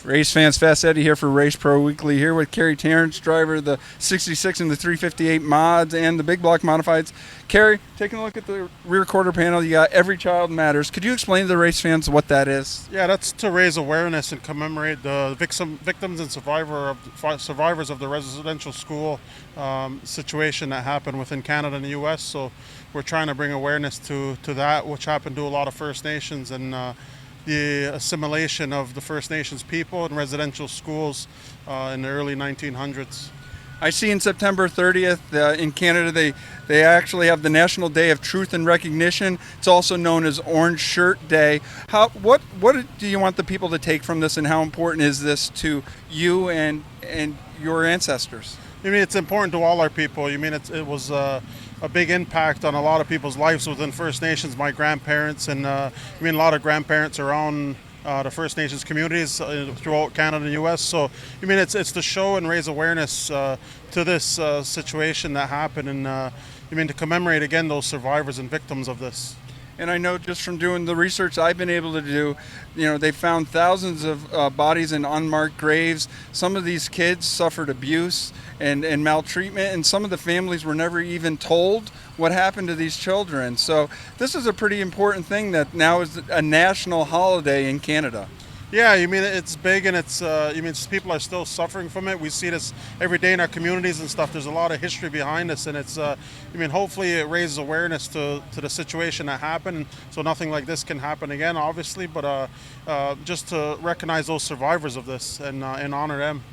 Race fans, Fast Eddie here for Race Pro Weekly, here with Carey Terrance, driver of the 66 and the 358 mods and the big block modifieds. Carey, taking a look at the rear quarter panel, you got Every Child Matters. Could you explain to the race fans what that is? Yeah, that's to raise awareness and commemorate the victims and survivors of the residential school situation that happened within Canada and the U.S. So we're trying to bring awareness to that, which happened to a lot of First Nations, and the assimilation of the First Nations people in residential schools in the early 1900s. I see in September 30th in Canada they actually have the National Day of Truth and Recognition. It's also known as Orange Shirt Day. What do you want the people to take from this, and how important is this to you and your ancestors? I mean, it's important to all our people. I mean, it was a big impact on a lot of people's lives within First Nations. My grandparents and a lot of grandparents around the First Nations communities throughout Canada and the U.S. So, I mean, it's to show and raise awareness to this situation that happened, and to commemorate again those survivors and victims of this. And I know just from doing the research I've been able to do, they found thousands of bodies in unmarked graves. Some of these kids suffered abuse and maltreatment, and some of the families were never even told what happened to these children. So this is a pretty important thing that now is a national holiday in Canada. Yeah, I mean, it's big, and it's people are still suffering from it. We see this every day in our communities and stuff. There's a lot of history behind this, and it's hopefully it raises awareness to the situation that happened, so nothing like this can happen again, obviously, but just to recognize those survivors of this and honor them.